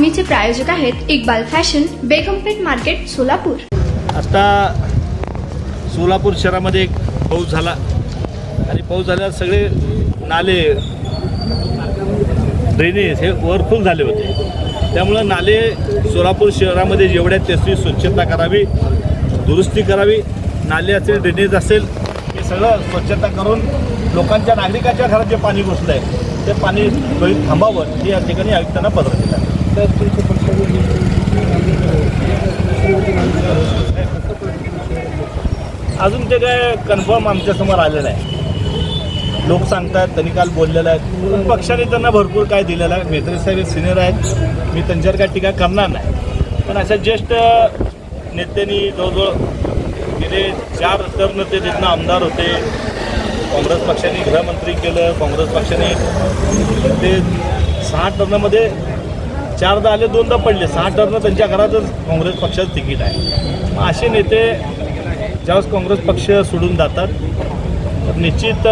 बातमीचे प्रायोजक आहेत Iqbal fashion, बेगमपेठ market, Solapur. आता सोलापूर शहरामध्ये एक पाऊस झाला आणि पाऊस झाल्यावर सगळे नाले ड्रेनेज हे ओव्हरफुल झाले होते। त्यामुळे नाले सोलापूर शहरामध्ये जेवढ्या त्याची स्वच्छता करावी, दुरुस्ती करावी, नाल्याचे ड्रेनेज असेल हे सगळं स्वच्छता करून लोकांच्या नागरिकांच्या घरात जे पाणी घुसलं आहे ते पाणी त्वरित थांबावं हे या ठिकाणी आयुक्तांना पत्र दिलं आहे। अजून ते काय कन्फर्म आमच्यासमोर आलेलं आहे। लोक सांगतात, त्यांनी काल बोललेलं आहे, पण पक्षाने त्यांना भरपूर काय दिलेलं आहे। मेहत्रे साहेब सिनियर आहेत, मी त्यांच्यावर काय टीका करणार नाही, पण अशा ज्येष्ठ नेत्यांनी जवळजवळ गेले 4 टर्म ते तिथनं आमदार होते। काँग्रेस पक्षाने गृहमंत्री केलं, काँग्रेस पक्षाने ते 6 टर्ममध्ये 4दा आले, 2दा पडले, 6 टर्म त्यांच्या घरातच काँग्रेस पक्षाचं तिकीट आहे। मग असे नेते ज्यावेळेस काँग्रेस पक्ष सोडून जातात तर निश्चित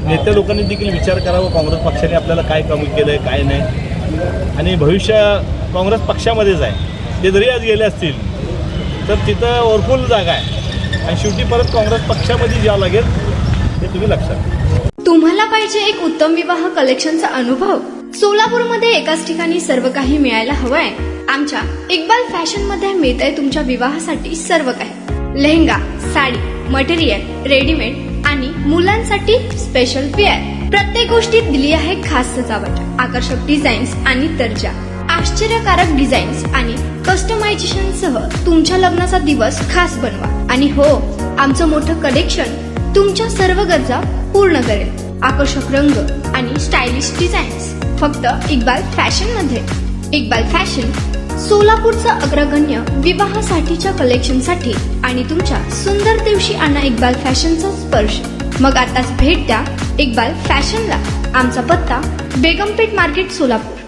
नेते लोकांनी देखील विचार करावा काँग्रेस पक्षाने आपल्याला काय कमी केलं आहे, काय नाही, आणि भविष्य काँग्रेस पक्षामध्येच आहे। ते जरी आज गेले असतील तर तिथं ओव्हरफुल जागा आहे आणि शेवटी परत काँग्रेस पक्षामध्ये जावं लागेल, हे तुम्ही लक्षात घ्या। तुम्हाला पाहिजे एक उत्तम विवाह कलेक्शनचा अनुभव? सोलापूरमध्ये एकाच ठिकाणी सर्व काही मिळायला हवंय? आमच्या इक्बाल फॅशन मध्ये मिळतंय तुमच्या विवाहासाठी सर्व काही। लेहंगा, साडी, मटेरियल, रेडीमेड आणि मुलांसाठी स्पेशल वेअर। प्रत्येक गोष्टीत दिली आहे खास सजावट, आकर्षक डिझाईन्स आणि दर्जा, आश्चर्यकारक डिझाईन्स आणि कस्टमायझेशन सह तुमच्या लग्नाचा दिवस खास बनवा। आणि हो, आमचं मोठं कलेक्शन तुमच्या सर्व गरजा पूर्ण करेल। आकर्षक रंग आणि स्टायलिश डिझाईन्स फक्त इक्बाल फॅशन मध्ये। इक्बाल फॅशन सोलापूरचा अग्रगण्य विवाहासाठीच्या कलेक्शनसाठी आणि तुमच्या सुंदर दिवशी आणा इक्बाल फॅशनचा स्पर्श। मग आताच भेट द्या इक्बाल फॅशनला। आमचा पत्ता बेगमपेठ मार्केट, सोलापूर।